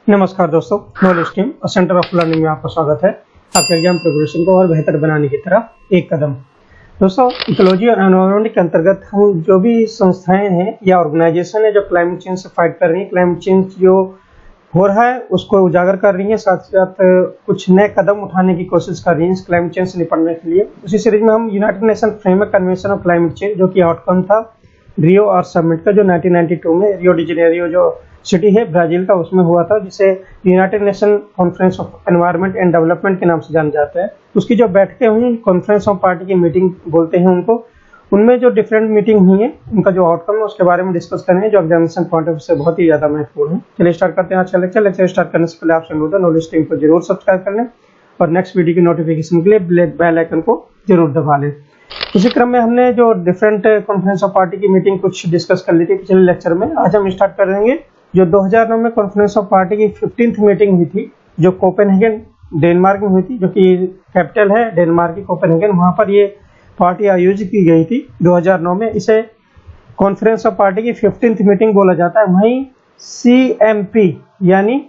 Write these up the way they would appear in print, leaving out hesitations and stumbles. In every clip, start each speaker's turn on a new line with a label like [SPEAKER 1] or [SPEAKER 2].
[SPEAKER 1] नमस्कार दोस्तों, knowledge team और सेंटर ऑफ लर्निंग में आपका स्वागत है। आपके एग्जाम प्रिपरेशन को और बेहतर बनाने की तरफ एक कदम। दोस्तों, इकोलॉजी और एनवायरनमेंट के अंतर्गत हम जो भी संस्थाएं हैं या ऑर्गेनाइजेशन है जो क्लाइमेट चेंज से फाइट कर रही है, क्लाइमेट चेंज जो हो रहा है उसको उजागर कर रही है, साथ साथ कुछ नए कदम उठाने की कोशिश कर रही है इस क्लाइमेट चेंज से निपटने के लिए। उसी सीरीज में हम United nation framework convention of climate change, जो कि आउटकम था रियो और समिट का, जो 1992 में रियो डी जेनेरियो जो सिटी है ब्राजील का, उसमें हुआ था, जिसे United nation conference of environment and development के नाम से जाना जाता है। उसकी जो बैठकें हुई, कॉन्फ्रेंस ऑफ पार्टी की मीटिंग बोलते हैं उनको, उनमें जो डिफरेंट मीटिंग हुई है उनका जो आउटकम है उसके बारे में डिस्कस करेंगे, जो एग्जामिनेशन पॉइंट ऑफ व्यू से बहुत ही ज़्यादा महत्वपूर्ण है। चलिए स्टार्ट करते हैं आज का लेक्चर। लेक्चर स्टार्ट करने से पहले आपसे अनुरोध है, नॉलेज टीम को जरूर सब्सक्राइब कर लें और नेक्स्ट वीडियो की नोटिफिकेशन के लिए बेल आइकन को जरूर दबा लें। इसी क्रम में हमने जो डिफरेंट कॉन्फ्रेंस ऑफ पार्टी की मीटिंग कुछ डिस्कस कर ली थी पिछले लेक्चर में। आज हम स्टार्ट करेंगे जो 2009 में कॉन्फ्रेंस ऑफ पार्टी की 15th मीटिंग हुई थी, जो कोपेनहेगन डेनमार्क में हुई थी, जो कि कैपिटल है डेनमार्क की कोपेनहेगन। वहां पर ये पार्टी आयोजित की गई थी 2009 में। इसे कॉन्फ्रेंस ऑफ पार्टी की 15th मीटिंग बोला जाता है। वहीं CMP यानी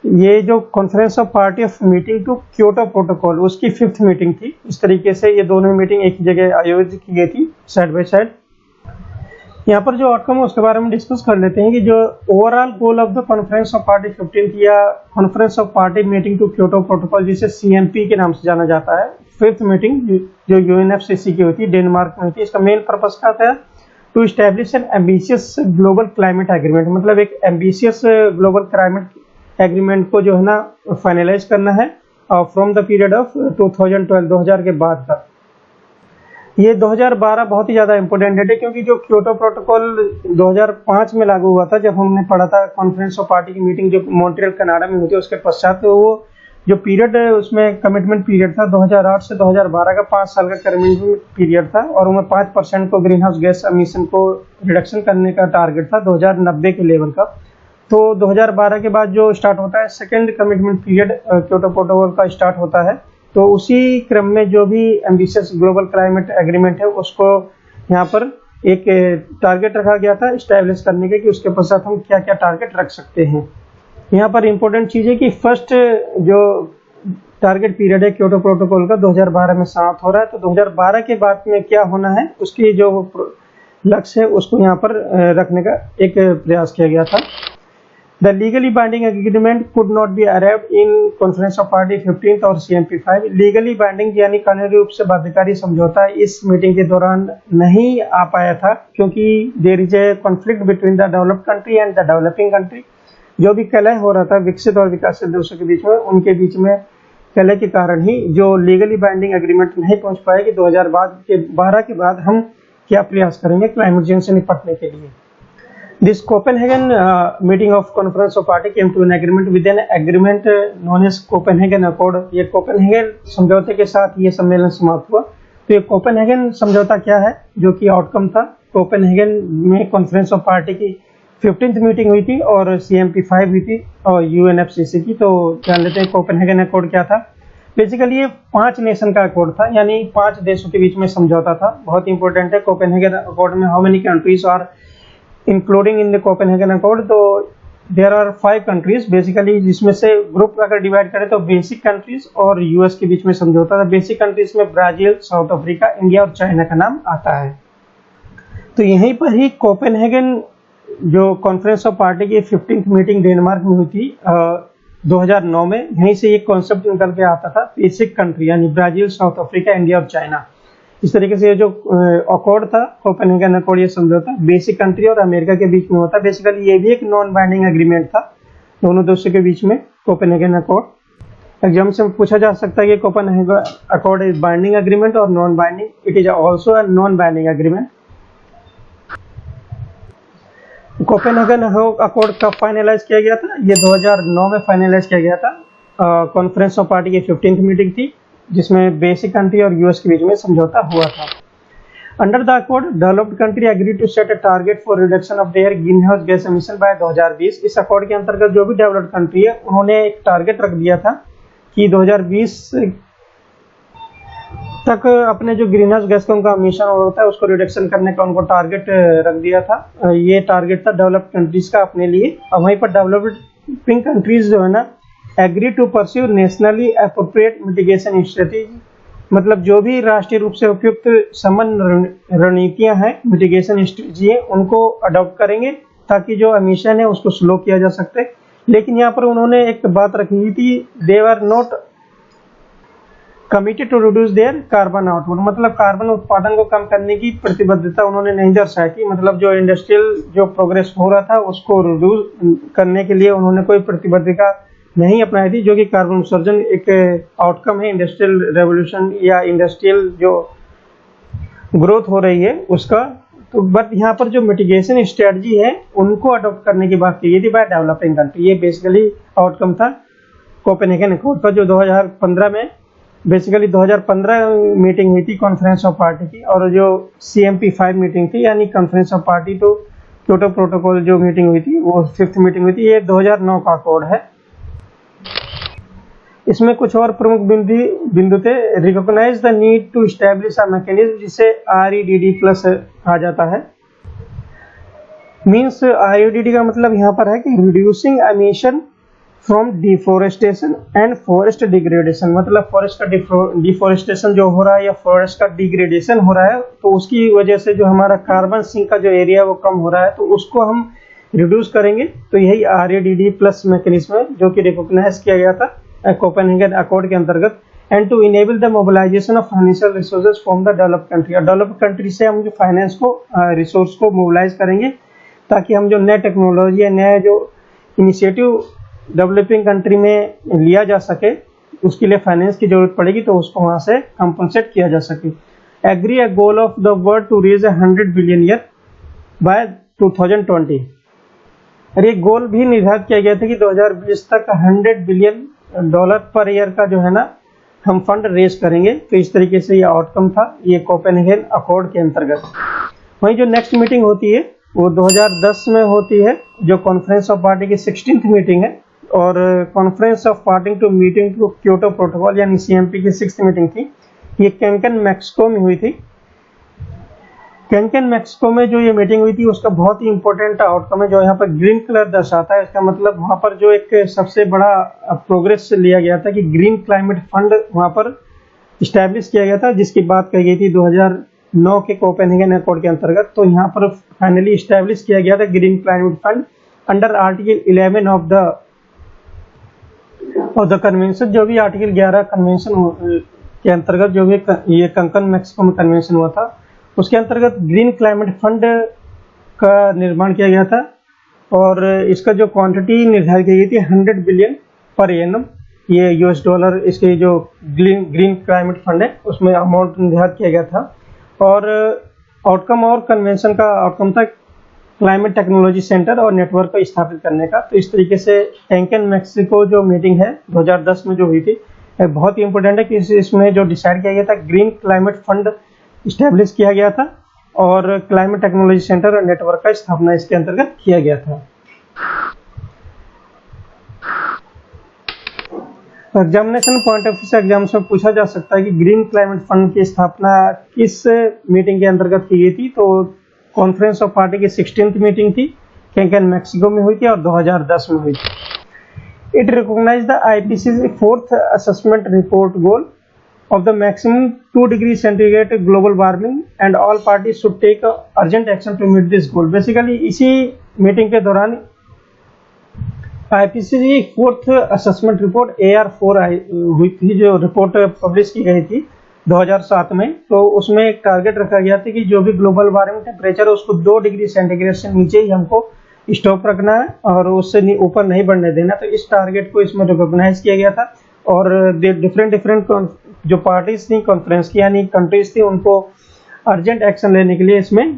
[SPEAKER 1] ये जो conference of party of meeting to Kyoto protocol, उसकी 5th मीटिंग थी। इस तरीके से ये दोनों मीटिंग एक ही जगह आयोजित की गई थी, साइड बाय साइड। यहाँ पर जो आउटकम है उसके बारे में डिस्कस कर लेते हैं कि जो overall goal of the conference of party 15th या conference of party meeting to Kyoto protocol, जिसे CMP के नाम से जाना जाता है, 5th मीटिंग जो UNFCCC की हुई थी, डेनमार्क में हुई थी। इसका मेन पर्पस क्या था? To establish an ambitious global climate agreement, मतलब एक एम्बिशियस ग्लोबल क्लाइमेट एग्रीमेंट को जो है ना फाइनलाइज करना है फ्रॉम द पीरियड ऑफ 2012 के बाद का। ये 2012 बहुत ही ज़्यादा इंपॉर्टेंट डेट है, क्योंकि जो क्योटो प्रोटोकॉल 2005 में लागू हुआ था, जब हमने पढ़ा था कॉन्फ्रेंस ऑफ पार्टी की मीटिंग जो मॉन्ट्रियल कनाडा में हुई थी, उसके पश्चात तो वो जो पीरियड है उसमें कमिटमेंट पीरियड था 2008 से 2012 का 5 साल का कमिटमेंट पीरियड था, और उनमें 5% को ग्रीन हाउस गैस एमिशन को रिडक्शन करने का टारगेट था 2090 के लेवल का। तो 2012 के बाद जो स्टार्ट होता है second commitment period Kyoto protocol का स्टार्ट होता है। तो उसी क्रम में जो भी एम्बिशियस ग्लोबल क्लाइमेट एग्रीमेंट है उसको यहाँ पर एक टारगेट रखा गया था स्टैब्लिश करने के, कि उसके पश्चात हम क्या क्या टारगेट रख सकते हैं। यहाँ पर इंपॉर्टेंट चीज़ है कि फर्स्ट जो टारगेट पीरियड है क्योटो प्रोटोकॉल का 2012 में समाप्त हो रहा है। तो 2012 के बाद में क्या होना है उसकी जो लक्ष्य है उसको यहाँ पर रखने का एक प्रयास किया गया था। The legally binding agreement could not be arrived in Conference of Party 15th और CMP 5। लीगली बाइंडिंग यानी कानूनी रूप से बाध्यकारी समझौता इस मीटिंग के दौरान नहीं आ पाया था, क्योंकि there is a conflict between the developed country and the developing country. जो भी कलह हो रहा था विकसित और विकासशील देशों के बीच में, उनके बीच में कलह के कारण ही जो लीगली बाइंडिंग एग्रीमेंट नहीं पहुंच पाए कि 2012 के बाद हम क्या प्रयास करेंगे क्लाइमेट चेंज से निपटने के लिए। This Copenhagen meeting of Conference of Party came to an agreement with an agreement known as Copenhagen Accord। ये कोपेनहेगन समझौते के साथ ये सम्मेलन समाप्त हुआ। तो ये कोपेनहेगन समझौता क्या है, जो कि आउटकम था कोपेनहेगन में कॉन्फ्रेंस ऑफ पार्टी की 15th मीटिंग हुई थी और CMP 5 हुई थी और UNFCCC की। तो जान लेते हैं कोपेनहेगन अकॉर्ड क्या था। बेसिकली ये 5 नेशन का अकॉर्ड था, यानी 5 देशों के बीच में समझौता था। बहुत इंपॉर्टेंट है। कोपेनहेगन अकॉर्ड में how many countries are including in the Copenhagen accord? तो देयर आर 5 कंट्रीज बेसिकली, जिसमें से ग्रुप अगर डिवाइड करें तो बेसिक कंट्रीज और US के बीच में समझौता था। बेसिक कंट्रीज में ब्राजील, साउथ अफ्रीका, इंडिया और चाइना का नाम आता है। तो यहीं पर ही कोपेनहेगन जो कॉन्फ्रेंस ऑफ पार्टी की 15th मीटिंग डेनमार्क में हुई थी 2009 में, यहीं से एक कॉन्सेप्ट निकल के आता था बेसिक कंट्री, यानी ब्राजील, साउथ अफ्रीका, इंडिया और चाइना। इस तरीके से ये जो अकॉर्ड था कोपेनहेगन अकॉर्ड, ये समझौता बेसिक कंट्री और अमेरिका के बीच में होता। बेसिकली ये भी एक नॉन बाइंडिंग एग्रीमेंट था दोनों देशों के बीच में, कोपेनहेगन अकॉर्ड। एग्जाम से पूछा जा सकता है कि Copenhagen accord is binding agreement और non binding. It is also a non binding agreement. Copenhagen accord कब फाइनलाइज किया गया था? ये 2009 में फाइनलाइज किया गया था। कॉन्फ्रेंस ऑफ पार्टी की 15th मीटिंग थी, जिसमें बेसिक कंट्री और US के बीच में समझौता हुआ था। Under the accord developed country agree to set a target for reduction of their green house gas emission by 2020। इस अकॉर्ड के अंतर्गत जो भी डेवलप्ड कंट्री है उन्होंने एक टारगेट रख दिया था कि 2020 तक अपने जो ग्रीन हाउस गैस का उनका एमिशन होता है उसको रिडक्शन करने का उनको टारगेट रख दिया था। ये टारगेट था डेवलप्ड कंट्रीज का अपने लिए। और वहीं पर डेवलप्ड डेवलपिंग कंट्रीज जो है ना agree to pursue nationally appropriate mitigation strategy, मतलब जो भी राष्ट्रीय रूप से उपयुक्त समन रणनीतियां हैं, मिटिगेशन स्ट्रेटेजी है, उनको अडॉप्ट करेंगे ताकि जो एमिशन है उसको स्लो किया जा सकता है। लेकिन यहाँ पर उन्होंने एक बात रखी हुई थी, they are not committed to reduce their carbon output, मतलब कार्बन उत्पादन को कम करने की प्रतिबद्धता उन्होंने नहीं दर्शाई थी। मतलब जो इंडस्ट्रियल जो प्रोग्रेस हो रहा था उसको रिड्यूस करने के लिए उन्होंने कोई प्रतिबद्धता नहीं अपनाई थी, जो कि कार्बन उत्सर्जन एक आउटकम है इंडस्ट्रियल रेवोल्यूशन या इंडस्ट्रियल जो ग्रोथ हो रही है उसका। तो बट यहाँ पर जो मिटिगेशन स्ट्रेटजी है उनको अडॉप्ट करने की बात की गई थी बाय डेवलपिंग कंट्री। ये बेसिकली आउटकम था कोपेनहेगन अकॉर्ड का, जो 2015 में बेसिकली 2015 मीटिंग हुई थी कॉन्फ्रेंस ऑफ पार्टी की, और जो CMP5 मीटिंग थी यानी कॉन्फ्रेंस ऑफ पार्टी तो क्योटो प्रोटोकॉल जो मीटिंग हुई थी वो 5th मीटिंग हुई थी, ये 2009 का अकॉर्ड है। इसमें कुछ और प्रमुख बिंदु थे। Recognise the need to establish a mechanism, जिसे REDD+ कहा जाता है। मींस REDD का मतलब यहाँ पर है कि reducing emission from deforestation and forest degradation, मतलब फॉरेस्ट का डिफोरेस्टेशन जो हो रहा है या फॉरेस्ट का डिग्रेडेशन हो रहा है तो उसकी वजह से जो हमारा कार्बन सिंक का जो एरिया है वो कम हो रहा है, तो उसको हम रिड्यूस करेंगे। तो यही REDD+ मैकेनिज्म है जो कि रिकॉग्नाइज किया गया था कोपेनहेगन अकॉर्ड के अंतर्गत। And to enable the mobilisation of financial resources from the developed country, और डेवलप्ड कंट्री से हम जो फाइनेंस को रिसोर्स को मोबिलाइज करेंगे ताकि हम जो नए टेक्नोलॉजी या नए जो इनिशिएटिव डेवलपिंग कंट्री में लिया जा सके उसके लिए फाइनेंस की जरूरत पड़ेगी, तो उसको वहां से कंपनसेट किया जा सके। Agree a goal of the world to raise 100 billion year by 2020, और ये गोल भी निर्धारित किया गया था कि 2020 तक $100 बिलियन पर ईयर का जो है ना हम फंड रेज करेंगे। तो इस तरीके से ये आउटकम था ये कोपेनहेगन अकॉर्ड के अंतर्गत। वहीं जो नेक्स्ट मीटिंग होती है वो 2010 में होती है, जो कॉन्फ्रेंस ऑफ पार्टी की 16th मीटिंग है, और conference of party to meeting to Kyoto protocol यानी CMP की 6th मीटिंग थी। ये कैंकन मैक्सिको में हुई थी। कैंकन मैक्सिको में जो ये मीटिंग हुई थी उसका बहुत ही इंपॉर्टेंट आउटकम है जो यहाँ पर ग्रीन कलर दर्शाता है। इसका मतलब वहाँ पर जो एक सबसे बड़ा प्रोग्रेस लिया गया था कि ग्रीन क्लाइमेट फंड वहाँ पर इस्टेब्लिश किया गया था, जिसकी बात कही गई थी 2009 के कोपेनहेगन अकॉर्ड के अंतर्गत। तो यहाँ पर फाइनली इस्टेब्लिश किया गया था green climate fund under article 11 of the convention, जो भी आर्टिकल 11 कन्वेंशन के अंतर्गत जो भी ये कैंकन मैक्सिको में कन्वेंशन हुआ था उसके अंतर्गत ग्रीन क्लाइमेट फंड का निर्माण किया गया था, और इसका जो क्वांटिटी निर्धारित की गई थी 100 बिलियन पर एनम, ये $, इसके जो ग्रीन क्लाइमेट फंड है उसमें अमाउंट निर्धारित किया गया था। और आउटकम और कन्वेंशन का आउटकम था क्लाइमेट टेक्नोलॉजी सेंटर और नेटवर्क को स्थापित करने का। तो इस तरीके से कैंकन मैक्सिको जो मीटिंग है 2010 में जो हुई थी बहुत ही इंपॉर्टेंट है कि इसमें जो डिसाइड किया गया था ग्रीन क्लाइमेट फंड इस्टेब्लिश किया गया था और क्लाइमेट टेक्नोलॉजी सेंटर और नेटवर्क का स्थापना इसके अंतर्गत किया गया था। एग्जामिनेशन पॉइंट ऑफ व्यू से एग्जाम्स में पूछा जा सकता है कि ग्रीन क्लाइमेट फंड की स्थापना किस मीटिंग के अंतर्गत की गई थी। तो कॉन्फ्रेंस ऑफ पार्टी की 16th मीटिंग थी, कैंकन मैक्सिको में हुई थी और 2010 में हुई थी। It recognise the IPCC 4th assessment report goal of the maximum 2 degree centigrade global warming and all parties should take urgent action to meet this goal। Basically इसी मीटिंग के दौरान IPCC 4th assessment report AR4 हुई थी, जो report publish की गई थी 2007 में। तो उसमें एक टारगेट रखा गया था कि जो भी ग्लोबल वार्मिंग टेम्परेचर है उसको 2 डिग्री सेंटीग्रेड से नीचे ही हमको स्टॉप रखना है और उससे ऊपर नहीं बढ़ने देना। तो इस टारगेट को इसमें रिकॉग्नाइज किया गया था और डिफरेंट जो पार्टीज थी कॉन्फ्रेंस की यानी कंट्रीज थी उनको अर्जेंट एक्शन लेने के लिए इसमें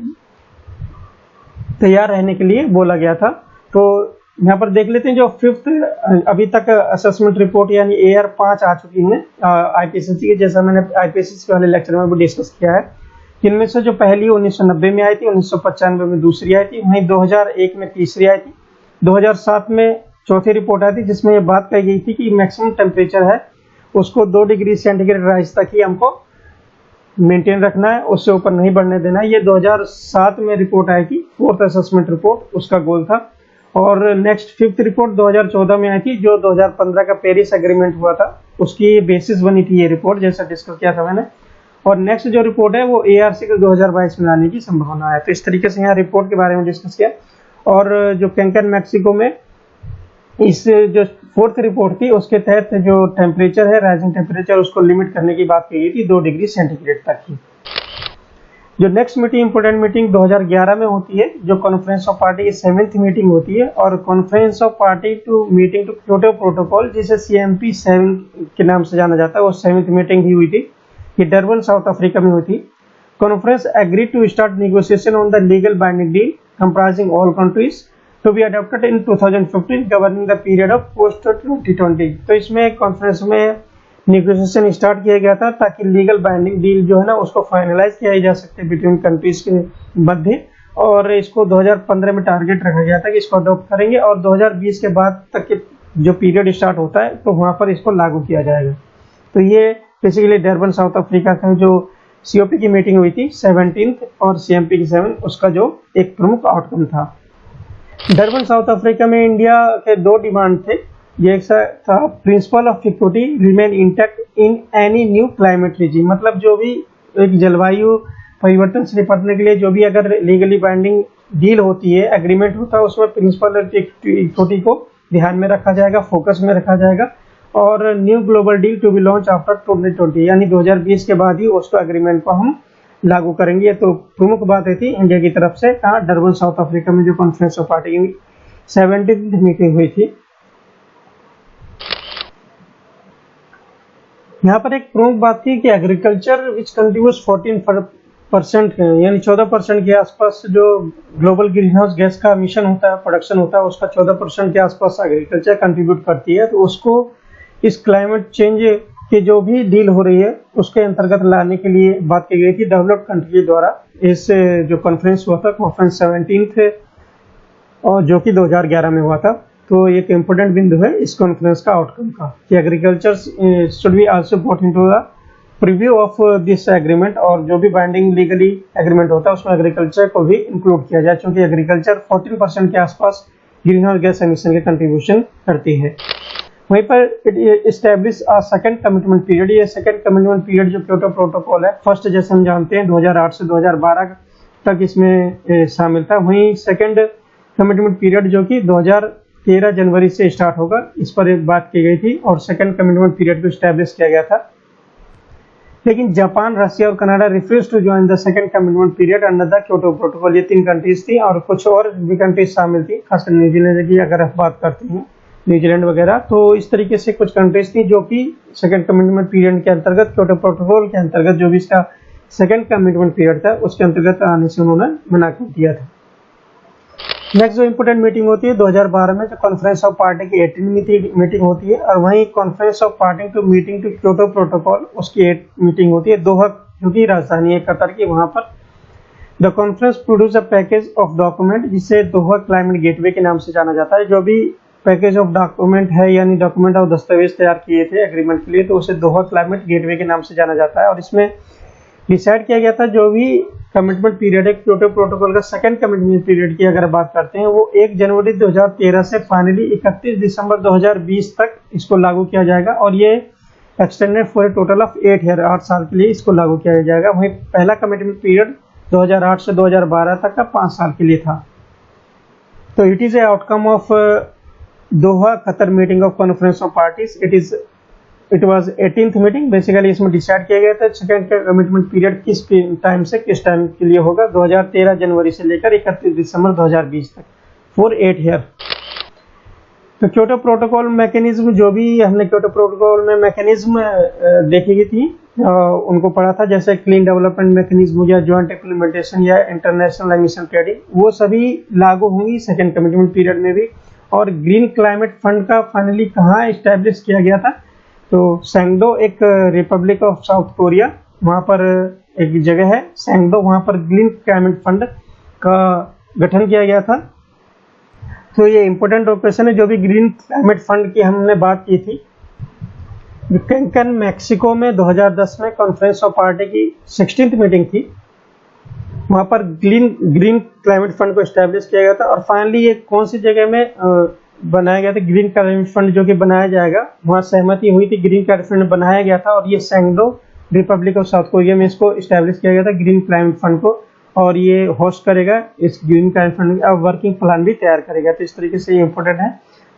[SPEAKER 1] तैयार रहने के लिए बोला गया था। तो यहाँ पर देख लेते हैं जो 5th अभी तक असेसमेंट रिपोर्ट यानी AR5 आ चुकी है IPCC की, जैसा मैंने IPCC वाले लेक्चर में भी डिस्कस किया है। इनमें से जो पहली 1990 में आई थी, 1995 में दूसरी आई थी, वहीं 2001 में तीसरी आई थी, 2007 में चौथी रिपोर्ट आई थी जिसमें ये बात कही गई थी कि मैक्सिमम टेम्परेचर है उसको 2 डिग्री सेंटीग्रेड राइज तक ही हमको मेंटेन रखना है, उससे ऊपर नहीं बढ़ने देना है। ये 2007 में रिपोर्ट आई थी 4th असेसमेंट रिपोर्ट, उसका गोल था। और नेक्स्ट फिफ्थ रिपोर्ट 2014 में आई थी, जो 2015 का पेरिस एग्रीमेंट हुआ था उसकी बेसिस बनी थी ये रिपोर्ट, जैसा डिस्कस किया था मैंने। और नेक्स्ट जो रिपोर्ट है वो ARC को 2022 में आने की संभावना है। तो इस तरीके से यहाँ रिपोर्ट के बारे में डिस्कस किया। और जो कैंकन मैक्सिको में इस जो फोर्थ रिपोर्ट थी उसके तहत जो टेम्परेचर है, राइजिंग टेम्परेचर, उसको लिमिट करने की बात की गई थी 2 डिग्री सेंटीग्रेड तक की। जो नेक्स्ट मीटिंग, इंपोर्टेंट मीटिंग 2011 में होती है, जो कॉन्फ्रेंस ऑफ पार्टी की 7th मीटिंग होती है। और conference of party to meeting to Kyoto protocol, जिसे CMP 7 के नाम से जाना जाता है, वो 7th मीटिंग ही हुई थी। ये डरबन साउथ अफ्रीका में हुई थी। Conference agree to start negotiation on the legal binding deal comprising all countries to be adopted in 2015 governing the period of post 2020। तो इसमें कॉन्फ्रेंस में नेगोशिएशन स्टार्ट किया गया था ताकि लीगल बाइंडिंग डील जो है ना उसको फाइनलाइज किया जा सके बिटवीन कंट्रीज के मध्य। और इसको 2015 में टारगेट रखा गया था कि इसको अडॉप्ट करेंगे और 2020 के बाद तक के जो पीरियड स्टार्ट होता है तो वहां पर इसको लागू किया जाएगा। तो ये बेसिकली डरबन साउथ अफ्रीका का जो COP की मीटिंग हुई थी 17th और CMP की 7 उसका जो एक प्रमुख आउटकम था। डरबन साउथ अफ्रीका में इंडिया के 2 डिमांड थे। ये एक था principle of equity remain intact in any new climate regime, मतलब जो भी एक जलवायु परिवर्तन से निपटने के लिए जो भी अगर लीगली बाइंडिंग डील होती है, एग्रीमेंट होता है, उसमें प्रिंसिपल ऑफ इक्विटी को ध्यान में रखा जाएगा, फोकस में रखा जाएगा। और new global deal to be launch after 2020, यानी 2020 के बाद ही उसको एग्रीमेंट को हम लागू करेंगे। तो प्रमुख बात थी इंडिया की तरफ से। कहाँ? डरबन साउथ अफ्रीका में जो कॉन्फ्रेंस ऑफ पार्टी की 70th मीटिंग हुई थी। यहाँ पर एक प्रमुख बात थी कि एग्रीकल्चर विच कंट्रीब्यूट्स 14% यानी 14% के आसपास जो ग्लोबल ग्रीन हाउस गैस का एमिशन होता है, प्रोडक्शन होता है, उसका 14% के आसपास एग्रीकल्चर कंट्रीब्यूट करती है। तो उसको इस क्लाइमेट चेंज की जो भी डील हो रही है उसके अंतर्गत लाने के लिए बात की गई थी डेवलप्ड कंट्री द्वारा। इस जो कॉन्फ्रेंस हुआ था, कॉन्फ्रेंस 17th और जो कि 2011 में हुआ था। तो एक इम्पोर्टेंट बिंदु है इस कॉन्फ्रेंस का आउटकम का कि agriculture should be also put into the preview of this agreement, और जो भी बाइंडिंग लीगली एग्रीमेंट होता है उसमें एग्रीकल्चर को भी इंक्लूड किया जाए, क्योंकि एग्रीकल्चर 14% के आसपास ग्रीन हाउस गैस एमिशन के कंट्रीब्यूशन करती है। वहीं पर it establish a second commitment period. ये सेकंड कमिटमेंट पीरियड जो क्योटो प्रोटोकॉल है, फर्स्ट जैसे हम जानते हैं 2008 से 2012 तक इसमें शामिल था। वहीं सेकंड कमिटमेंट पीरियड जो कि 2013 जनवरी से स्टार्ट होगा, इस पर एक बात की गई थी और सेकंड कमिटमेंट पीरियड को स्टैब्लिश किया गया था। लेकिन जापान, रशिया और Canada refuse to join the second commitment period under the Kyoto protocol. ये 3 कंट्रीज थी और कुछ और भी कंट्रीज शामिल थी, खासकर न्यूजीलैंड की अगर आप बात करते हैं, न्यूजीलैंड वगैरह। तो इस तरीके से कुछ कंट्रीज थी जो कि सेकंड कमिटमेंट पीरियड के अंतर्गत, क्योटो प्रोटोकॉल के अंतर्गत जो भी इसका सेकंड कमिटमेंट पीरियड था उसके अंतर्गत आने से उन्होंने मना कर दिया था। नेक्स्ट जो इंपोर्टेंट मीटिंग होती है 2012 में, जो कॉन्फ्रेंस ऑफ पार्टी की 18वीं मीटिंग होती है। और वहीं conference of party to meeting to Kyoto protocol उसकी 8 मीटिंग होती है दोहा, जो कि राजधानी है कतर की, वहां पर the conference produce a package of document, जिसे दोहा क्लाइमेट गेटवे के नाम से जाना जाता है। जो भी पैकेज ऑफ डॉक्यूमेंट है यानी डॉक्यूमेंट ऑफ दस्तावेज तैयार किए थे एग्रीमेंट के लिए, तो उसे दोहा क्लाइमेट गेटवे के नाम से जाना जाता है। और इसमें डिसाइड किया गया था जो भी कमिटमेंट पीरियड है क्योटो प्रोटोकॉल का, सेकंड कमिटमेंट पीरियड की अगर बात करते हैं, वो 1 जनवरी 2013 से फाइनली 31 दिसंबर 2020 तक इसको लागू किया जाएगा। और ये extended for a total of 8 year, 8 साल के लिए इसको लागू किया जाएगा। वहीं पहला कमिटमेंट पीरियड 2008 से 2012 तक का 5 साल के लिए था। तो it is a outcome of Doha Qatar meeting of conference of parties. It was 18th meeting. Basically इसमें डिसाइड किया गया था सेकंड का कमिटमेंट पीरियड किस टाइम से किस टाइम के लिए होगा, 2013 जनवरी से लेकर 31 दिसंबर 2020 तक, फॉर 8 ईयर। तो क्योटो प्रोटोकॉल मैकेनिज्म, जो भी हमने क्योटो प्रोटोकॉल में मैकेनिज्म देखी गई थी उनको पढ़ा था, जैसे क्लीन डेवलपमेंट मैकेनिज्म या ज्वाइंट इम्प्लीमेंटेशन या इंटरनेशनल एमिशन ट्रेडिंग, वो सभी लागू होंगी सेकंड कमिटमेंट पीरियड में भी। और ग्रीन क्लाइमेट फंड का फाइनली कहाँ एस्टैब्लिश किया गया था, तो सैंगडो, एक रिपब्लिक ऑफ साउथ कोरिया, वहाँ पर एक जगह है सैंगडो, वहाँ पर ग्रीन क्लाइमेट फंड का गठन किया गया था। तो ये इंपॉर्टेंट ऑपरेशन है। जो भी ग्रीन क्लाइमेट फंड की हमने बात की थी, कैंकन मैक्सिको में 2010 में कॉन्फ्रेंस ऑफ पार्टी की 16th मीटिंग थी। वहाँ पर ग्रीन क्लाइमेट फंड को एस्टेब्लिश किया गया था। और फाइनली ये कौन सी जगह में बनाया गया था ग्रीन क्लाइमेट फंड जो कि बनाया जाएगा, वहाँ सहमति हुई थी, ग्रीन क्लाइमेट फंड बनाया गया था और ये सेंगडो रिपब्लिक ऑफ साउथ कोरिया में इसको एस्टेब्लिश किया गया था ग्रीन क्लाइमेट फंड को, और ये होस्ट करेगा इस ग्रीन क्लाइमेट फंड का वर्किंग प्लान भी तैयार करेगा। तो इस तरीके से ये इंपॉर्टेंट है,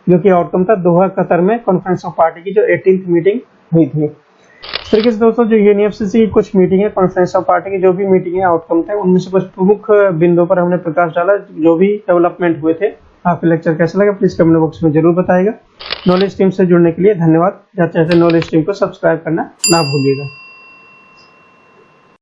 [SPEAKER 1] जो कि आउटकम था दोहा कतर में कॉन्फ्रेंस ऑफ पार्टी की जो 18th मीटिंग हुई थी। इस तरीके से दोस्तों जो यूएनएफसीसी की कुछ मीटिंग है, कॉन्फ्रेंस ऑफ पार्टी की जो भी मीटिंग है आउटकम थे, उनमें से कुछ प्रमुख बिंदुओं पर हमने प्रकाश डाला जो भी डेवलपमेंट हुए थे। आपको लेक्चर कैसा लगा प्लीज कमेंट बॉक्स में जरूर बताइएगा। नॉलेज टीम से जुड़ने के लिए धन्यवाद। चाहते हैं नॉलेज टीम को सब्सक्राइब करना ना भूलिएगा।